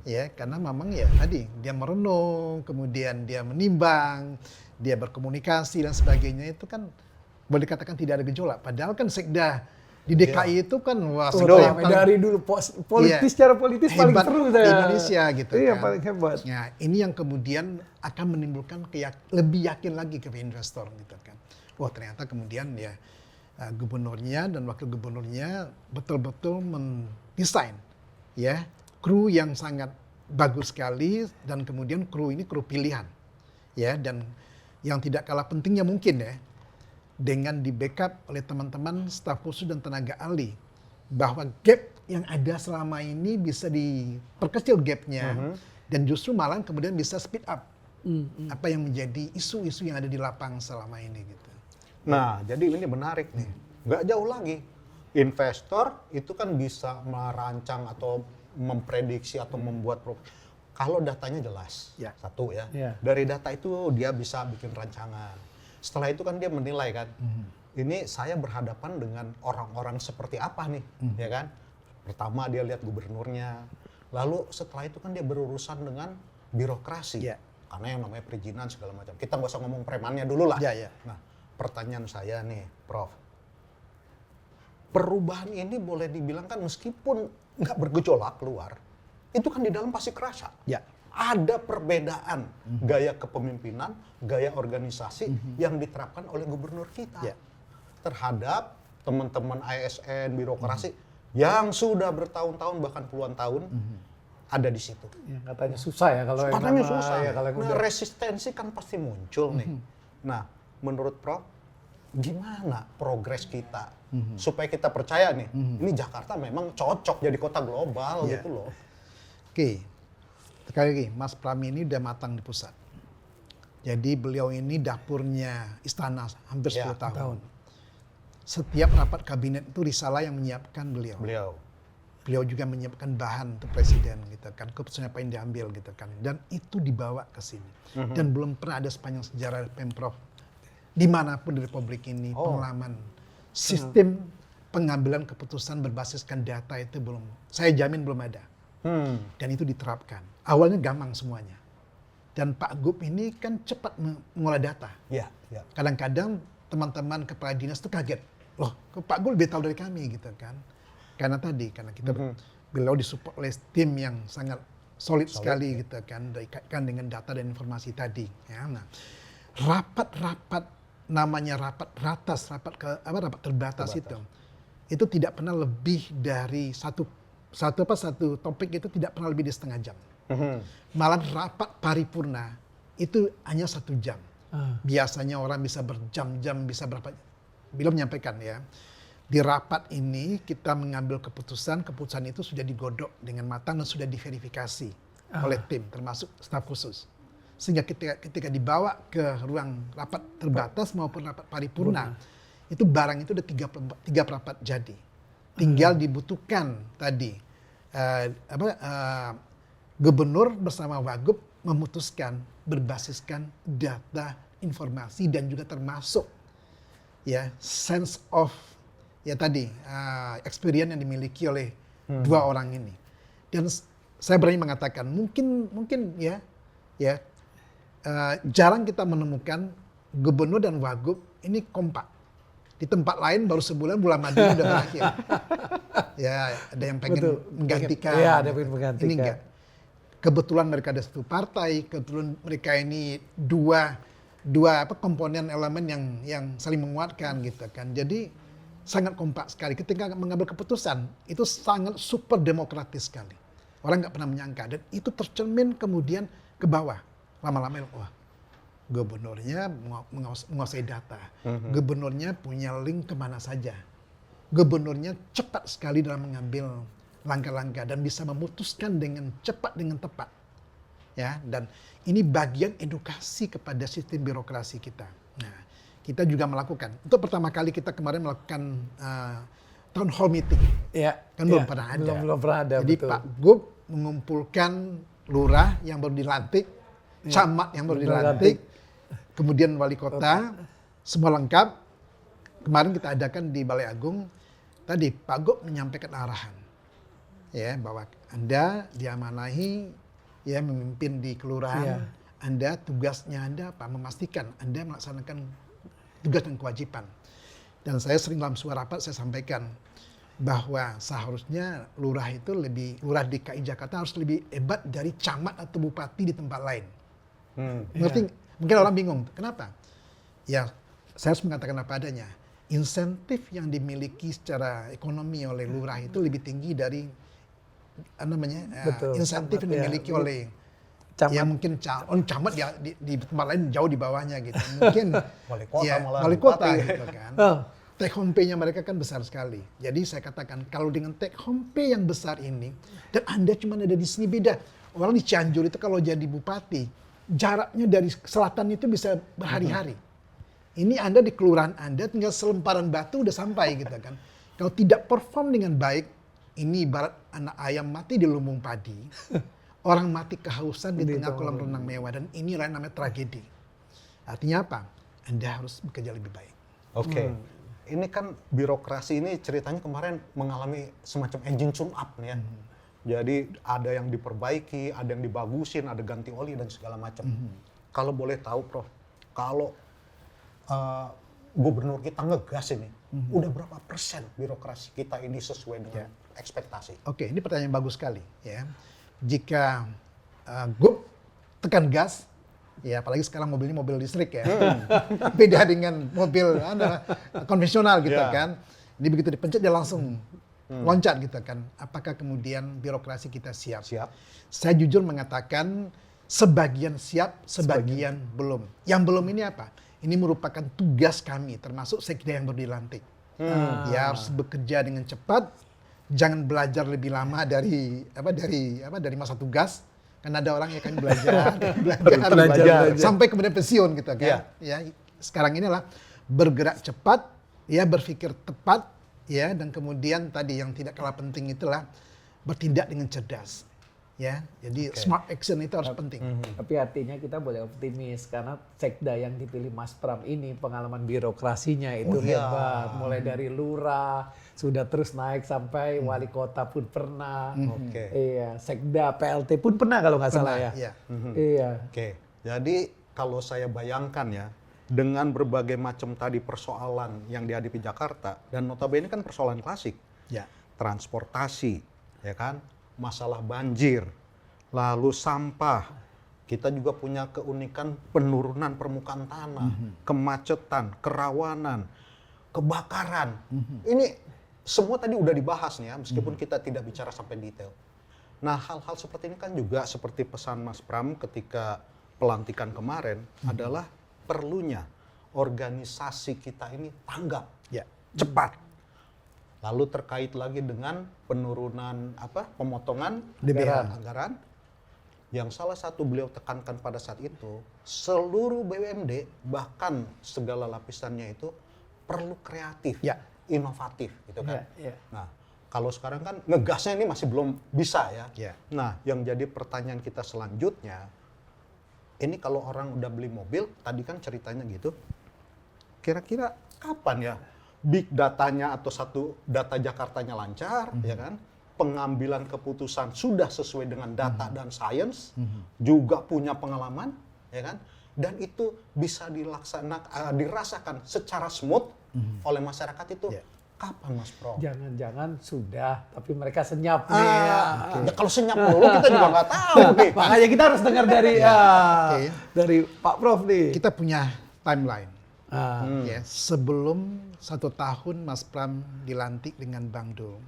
Ya, karena memang ya tadi dia merenung, kemudian dia menimbang, dia berkomunikasi dan sebagainya, itu kan boleh dikatakan tidak ada gejolak. Padahal kan sekda di DKI itu kan dari dulu politis secara politis paling seru di Indonesia gitu kan. Paling hebat. Ya, ini yang kemudian akan menimbulkan lebih yakin lagi ke investor gitu kan. Wah, ternyata kemudian ya gubernurnya dan wakil gubernurnya betul-betul mendesain ya kru yang sangat bagus sekali, dan kemudian kru ini kru pilihan. Ya, dan yang tidak kalah pentingnya mungkin ya, dengan di backup oleh teman-teman staf khusus dan tenaga ahli, bahwa gap yang ada selama ini bisa diperkecil gapnya, dan justru malah kemudian bisa speed up apa yang menjadi isu-isu yang ada di lapangan selama ini gitu. Nah, jadi ini menarik nih. Nggak jauh lagi, investor itu kan bisa merancang atau memprediksi atau membuat kalau datanya jelas. Satu ya. Dari data itu dia bisa bikin rancangan. Setelah itu kan dia menilai kan, ini saya berhadapan dengan orang-orang seperti apa nih, ya kan? Pertama dia lihat gubernurnya, lalu setelah itu kan dia berurusan dengan birokrasi, karena yang namanya perizinan segala macam. Kita nggak usah ngomong premannya dulu lah. Nah, pertanyaan saya nih, Prof, perubahan ini boleh dibilang kan meskipun nggak bergejolak keluar, itu kan di dalam pasti kerasa. Ada perbedaan gaya kepemimpinan, gaya organisasi yang diterapkan oleh gubernur kita terhadap teman-teman ASN, birokrasi yang sudah bertahun-tahun bahkan puluhan tahun ada di situ. Katanya susah ya kalau katanya susah. Nah, resistensi kan pasti muncul nih. Nah, menurut Prof, gimana progres kita supaya kita percaya nih, ini Jakarta memang cocok jadi kota global gitu loh. Sekali lagi, Mas Pram ini udah matang di pusat. Jadi beliau ini dapurnya istana hampir 10 tahun. Setiap rapat kabinet itu risalah yang menyiapkan beliau. Beliau juga menyiapkan bahan untuk presiden gitu kan, keputusan apa yang diambil gitu kan. Dan itu dibawa ke sini. Dan belum pernah ada sepanjang sejarah Pemprov dimanapun di Republik ini pengalaman sistem pengambilan keputusan berbasiskan data itu belum, saya jamin belum ada. Dan itu diterapkan. Awalnya gampang semuanya. Dan Pak Gub ini kan cepat mengolah data. Kadang-kadang teman-teman kepala dinas itu kaget. Loh, Pak Gub lebih tahu dari kami gitu kan. Karena kita beliau disupport oleh tim yang sangat solid sekali gitu kan, dikaitkan dengan data dan informasi tadi. Ya. Nah, rapat-rapat namanya rapat ratas, rapat terbatas itu tidak pernah lebih dari satu topik itu tidak pernah lebih dari setengah jam. Malah rapat paripurna itu hanya 1 jam. Biasanya orang bisa berjam-jam, bisa berapa, belum menyampaikan ya. Di rapat ini kita mengambil keputusan itu sudah digodok dengan matang dan sudah diverifikasi oleh tim, termasuk staf khusus. Sehingga ketika dibawa ke ruang rapat terbatas maupun rapat paripurna, itu barang itu udah 3 rapat jadi. Tinggal dibutuhkan tadi, gubernur bersama wagub memutuskan berbasiskan data, informasi, dan juga termasuk ya sense of ya tadi experience yang dimiliki oleh 2 orang ini. Dan saya berani mengatakan mungkin ya jarang kita menemukan gubernur dan wagub ini kompak. Di tempat lain baru sebulan bulan Madu udah berakhir. Ya ada yang pengen menggantikan. Iya, ada yang pengen menggantikan. Ini enggak. Kebetulan mereka ada 1 partai, kebetulan mereka ini dua komponen elemen yang saling menguatkan gitu kan. Jadi sangat kompak sekali. Ketika mengambil keputusan itu sangat super demokratis sekali. Orang nggak pernah menyangka dan itu tercermin kemudian ke bawah. Lama-lama wah, gubernurnya menguasai data. Gubernurnya punya link kemana saja. Gubernurnya cepat sekali dalam mengambil langkah-langkah dan bisa memutuskan dengan cepat, dengan tepat. Ya, dan ini bagian edukasi kepada sistem birokrasi kita. Nah, kita juga melakukan. Untuk pertama kali kita kemarin melakukan town hall meeting. Iya. Kan belum pernah ada. Belum pernah ada. Jadi betul. Pak Gub mengumpulkan lurah yang baru dilantik, camat yang baru dilantik, kemudian wali kota, semua lengkap. Kemarin kita adakan di Balai Agung. Tadi Pak Gub menyampaikan arahan, ya bahwa Anda diamanahi ya memimpin di kelurahan. Anda tugasnya Anda apa? Memastikan Anda melaksanakan tugas dan kewajiban. Dan saya sering dalam sebuah rapat saya sampaikan bahwa seharusnya lurah DKI Jakarta harus lebih hebat dari camat atau bupati di tempat lain. Ngerti? Mungkin orang bingung, kenapa? Ya, saya harus mengatakan apa adanya. Insentif yang dimiliki secara ekonomi oleh lurah itu lebih tinggi dari insentif yang dimiliki oleh camat. Ya mungkin camat di tempat lain jauh di bawahnya gitu. Mungkin wali kota gitu kan. Take home pay-nya mereka kan besar sekali. Jadi saya katakan kalau dengan take home pay yang besar ini dan Anda cuma ada di sini beda. Orang di Cianjur itu kalau jadi bupati jaraknya dari selatan itu bisa berhari-hari. Ini Anda di kelurahan Anda tinggal selemparan batu udah sampai gitu kan. Kalau tidak perform dengan baik, ini ibarat anak ayam mati di lumbung padi. Orang mati kehausan di tengah kolam renang mewah dan ini namanya tragedi. Artinya apa? Anda harus bekerja lebih baik. Oke. Ini kan birokrasi ini ceritanya kemarin mengalami semacam engine tune up nih ya. Jadi ada yang diperbaiki, ada yang dibagusin, ada ganti oli dan segala macam. Kalau boleh tahu Prof, kalau gubernur kita ngegas ini, udah berapa persen birokrasi kita ini sesuai dengan ekspektasi? Oke, ini pertanyaan bagus sekali ya. Jika Gub tekan gas, ya apalagi sekarang mobilnya mobil listrik ya, beda dengan mobil konvensional gitu kan. Ini begitu dipencet dia langsung loncat gitu kan. Apakah kemudian birokrasi kita siap? Saya jujur mengatakan sebagian siap, sebagian belum. Yang belum ini apa? Ini merupakan tugas kami, termasuk sekda yang baru dilantik. Dia harus bekerja dengan cepat, jangan belajar lebih lama dari masa tugas. Kan ada orang yang kan belajar sampai kemudian pensiun gitu kan. Ya, sekarang inilah bergerak cepat, ya berpikir tepat, ya dan kemudian tadi yang tidak kalah penting itulah bertindak dengan cerdas. Ya, jadi smart action itu harus penting. Tapi artinya kita boleh optimis karena sekda yang dipilih Mas Pram ini pengalaman birokrasinya itu hebat. Mulai dari lurah sudah terus naik sampai wali kota pun pernah. Iya, sekda PLT pun pernah kalau nggak salah ya. Iya. Jadi kalau saya bayangkan ya dengan berbagai macam tadi persoalan yang dihadapi Jakarta dan notabene kan persoalan klasik. Transportasi, ya kan? Masalah banjir, lalu sampah. Kita juga punya keunikan penurunan permukaan tanah, kemacetan, kerawanan, kebakaran. Ini semua tadi udah dibahas nih ya, meskipun kita tidak bicara sampai detail. Nah, hal-hal seperti ini kan juga seperti pesan Mas Pram ketika pelantikan kemarin adalah perlunya organisasi kita ini tanggap, Ya. cepat. Lalu terkait lagi dengan penurunan pemotongan anggaran. Yang salah satu beliau tekankan pada saat itu, seluruh BUMD bahkan segala lapisannya itu perlu kreatif, Ya. inovatif gitu kan. Ya, ya. Nah, kalau sekarang kan ngegasnya ini masih belum bisa ya. Ya. Nah, yang jadi pertanyaan kita selanjutnya, ini kalau orang udah beli mobil, tadi kan ceritanya gitu, kira-kira kapan ya big datanya atau satu data Jakartanya lancar, ya kan? Pengambilan keputusan sudah sesuai dengan data dan sains, juga punya pengalaman, ya kan? Dan itu bisa dirasakan secara smooth oleh masyarakat itu. Ya. Kapan Mas Pro? Jangan-jangan sudah, tapi mereka senyap nih ya. Ya kalau senyap dulu kita juga nggak tahu nih. Makanya kita harus dengar dari Oke. dari Pak Prof nih. Kita punya timeline. Ah, Ya, sebelum 1 tahun Mas Pram dilantik dengan Bang Dul,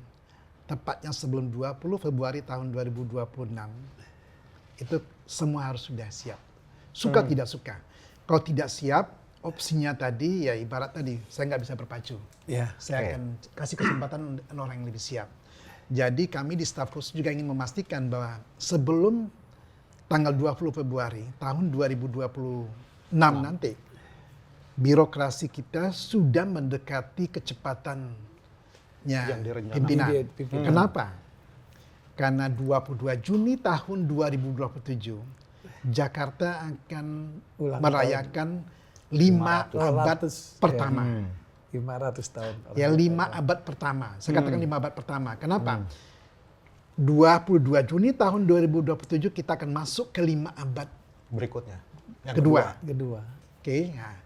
tepatnya sebelum 20 Februari tahun 2026, itu semua harus sudah siap. Suka tidak suka. Kalau tidak siap, opsinya tadi ya ibarat tadi, saya nggak bisa berpacu. ya. Saya akan kasih kesempatan orang yang lebih siap. Jadi kami di staf khusus juga ingin memastikan bahwa sebelum tanggal 20 Februari tahun 2026 nanti, birokrasi kita sudah mendekati kecepatannya Yang direncanakan. pimpinan. Pimpinan. Kenapa? Karena 22 Juni tahun 2027, Jakarta akan Ulang merayakan 5 abad 500, pertama. 500 tahun. Ya, 5 abad pertama. Saya katakan 5 abad pertama. Kenapa? 22 Juni tahun 2027 kita akan masuk ke 5 abad Berikutnya. Yang kedua. Kedua. Oke. Nah,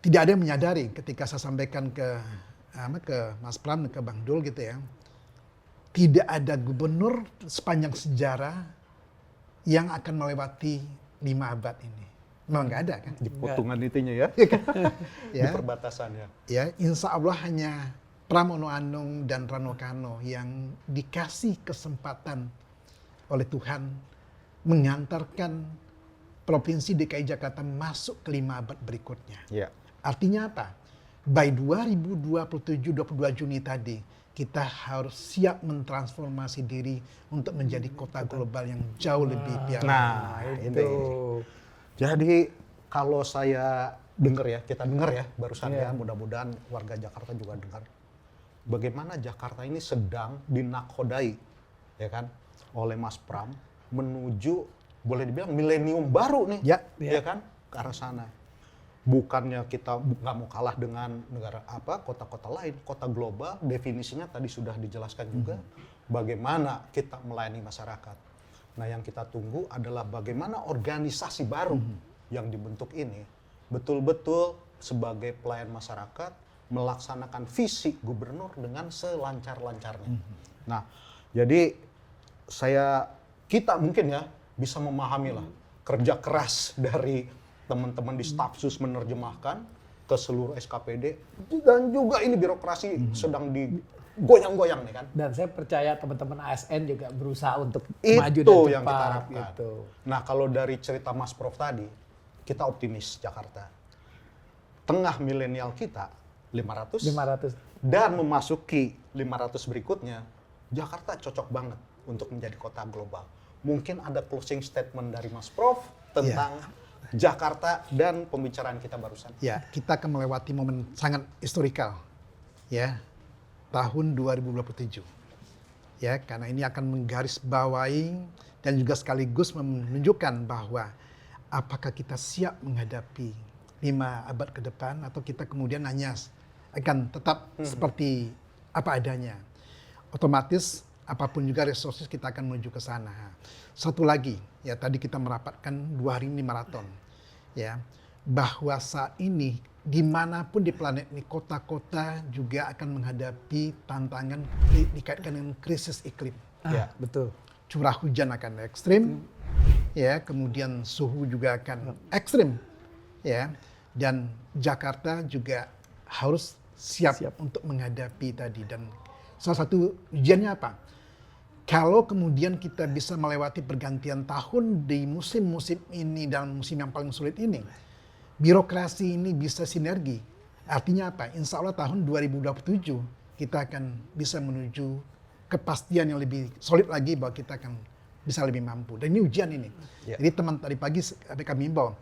tidak ada yang menyadari ketika saya sampaikan ke Mas Pram dan ke Bang Dul gitu ya. Tidak ada gubernur sepanjang sejarah yang akan melewati 5 abad ini. Memang nggak ada kan? Di potongan itunya ya. Di Ya. perbatasan ya. Ya, insya Allah hanya Pramono Anung dan Rano Karno yang dikasih kesempatan oleh Tuhan mengantarkan Provinsi DKI Jakarta masuk ke 5 abad berikutnya. Iya. Artinya apa? By 2027, 22 Juni tadi, kita harus siap mentransformasi diri untuk menjadi kota global yang jauh lebih piawai. Nah, Itu. Jadi kalau saya dengar ya, kita dengar ya barusan ya, mudah-mudahan warga Jakarta juga dengar. Bagaimana Jakarta ini sedang dinakodai, ya kan, oleh Mas Pram menuju boleh dibilang milenium baru nih, ya kan, ke arah sana. Bukannya kita nggak mau kalah dengan negara kota-kota lain, kota global definisinya tadi sudah dijelaskan juga. Bagaimana kita melayani masyarakat. Nah, yang kita tunggu adalah bagaimana organisasi baru yang dibentuk ini betul-betul sebagai pelayan masyarakat melaksanakan visi gubernur dengan selancar-lancarnya. Nah, jadi kita mungkin ya bisa memahami lah kerja keras dari teman-teman di staf sus menerjemahkan ke seluruh SKPD dan juga ini birokrasi sedang digoyang-goyang nih kan. Dan saya percaya teman-teman ASN juga berusaha untuk Itu maju dan cepat. yang kita harapkan. Gitu. Nah, kalau dari cerita Mas Prof tadi, kita optimis Jakarta. Tengah milenial kita 500 dan memasuki 500 berikutnya, Jakarta cocok banget untuk menjadi kota global. Mungkin ada closing statement dari Mas Prof tentang Jakarta dan pembicaraan kita barusan. Ya, kita akan melewati momen sangat historikal, ya, tahun 2027. Ya, karena ini akan menggarisbawahi dan juga sekaligus menunjukkan bahwa apakah kita siap menghadapi 5 abad ke depan atau kita kemudian hanya akan tetap seperti apa adanya. Otomatis apapun juga resources kita akan menuju ke sana. Satu lagi, ya tadi kita merapatkan 2 hari ini maraton, ya, bahwa saat ini dimanapun di planet ini kota-kota juga akan menghadapi tantangan dikaitkan dengan krisis iklim. Ya, betul. curah hujan akan ekstrim, ya, kemudian suhu juga akan ekstrim, ya, dan Jakarta juga harus siap untuk menghadapi tadi. Dan salah satu ujiannya apa? Kalau kemudian kita bisa melewati pergantian tahun di musim-musim ini dan musim yang paling sulit ini, birokrasi ini bisa sinergi. Artinya apa? Insya Allah tahun 2027 kita akan bisa menuju kepastian yang lebih solid lagi bahwa kita akan bisa lebih mampu. Dan ini ujian ini. Jadi teman tadi pagi kami himbau,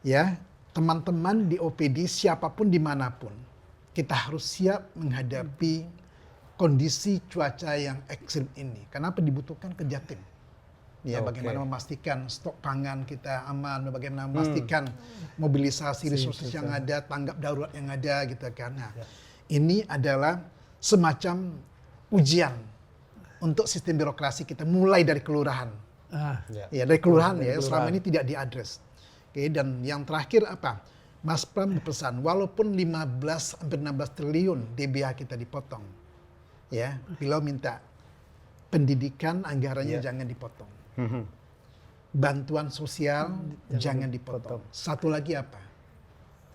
ya, teman-teman di OPD siapapun dimanapun, kita harus siap menghadapi kondisi cuaca yang ekstrim ini. Kenapa dibutuhkan kerja tim? Ya, bagaimana memastikan stok pangan kita aman, bagaimana memastikan mobilisasi resources yang ada, tanggap darurat yang ada, gitu kan. Nah, ini adalah semacam ujian untuk sistem birokrasi kita mulai dari kelurahan. Ya, dari kelurahan ya, selama ini tidak diadres. Oke, dan yang terakhir apa? Mas Pram berpesan, walaupun 15-16 triliun DBH kita dipotong, ya, beliau minta pendidikan anggarannya jangan dipotong. Bantuan sosial jangan dipotong. Satu lagi apa?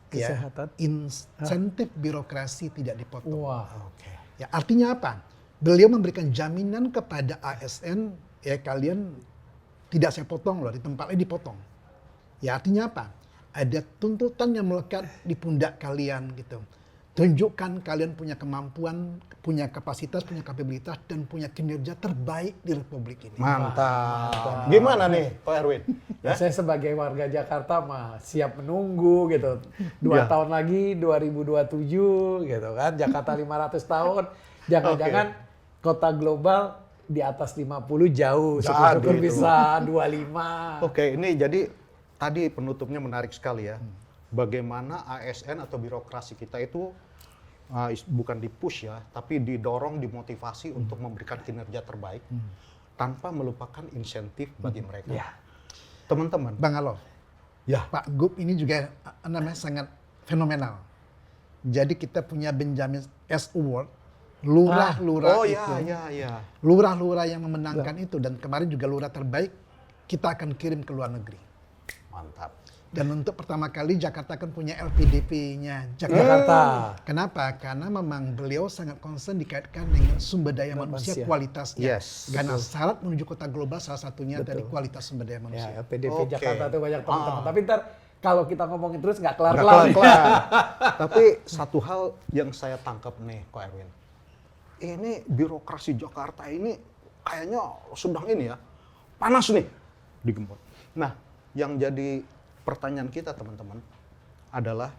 Kesehatan. Ya, insentif birokrasi tidak dipotong. Wow. Ya, artinya apa? Beliau memberikan jaminan kepada ASN, ya, kalian tidak saya potong loh, di tempat lain dipotong. Ya, artinya apa? Ada tuntutan yang melekat di pundak kalian gitu. Tunjukkan kalian punya kemampuan, punya kapasitas, punya kapabilitas, dan punya kinerja terbaik di Republik ini. Mantap. Gimana nih, Pak Erwin? Ya? Saya sebagai warga Jakarta mah siap menunggu gitu. 2 tahun lagi 2027 gitu kan. Jakarta 500 tahun. Jangan-jangan kota global di atas 50 jauh. Syukur-syukur bisa 25. Oke, ini jadi tadi penutupnya menarik sekali ya. Bagaimana ASN atau birokrasi kita itu bukan di-push ya, tapi didorong, dimotivasi untuk memberikan kinerja terbaik tanpa melupakan insentif bagi mereka. Ya. Teman-teman. Bang Alof, Pak Gub ini juga namanya sangat fenomenal. Jadi kita punya Benjamin S. Award, lurah-lurah itu. Lurah-lurah yang memenangkan itu, dan kemarin juga lurah terbaik kita akan kirim ke luar negeri. Mantap. Dan untuk pertama kali Jakarta kan punya LPDP-nya Jakarta. Kenapa? Karena memang beliau sangat concern dikaitkan dengan sumber daya manusia kualitasnya. Yes. Karena syarat menuju kota global salah satunya dari kualitas sumber daya manusia. Ya, LPDP Jakarta tuh banyak teman-teman. Tapi ntar kalau kita ngomongin terus nggak kelar-kelar. Nggak kelar-kelar. Tapi satu hal yang saya tangkap nih, Ko Erwin. Ini birokrasi Jakarta ini kayaknya sedang ini ya, panas nih, digempot. Nah, yang jadi pertanyaan kita teman-teman adalah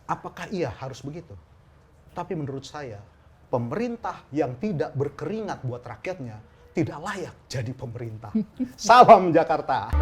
apakah iya harus begitu? Tapi menurut saya, pemerintah yang tidak berkeringat buat rakyatnya tidak layak jadi pemerintah. Salam Jakarta.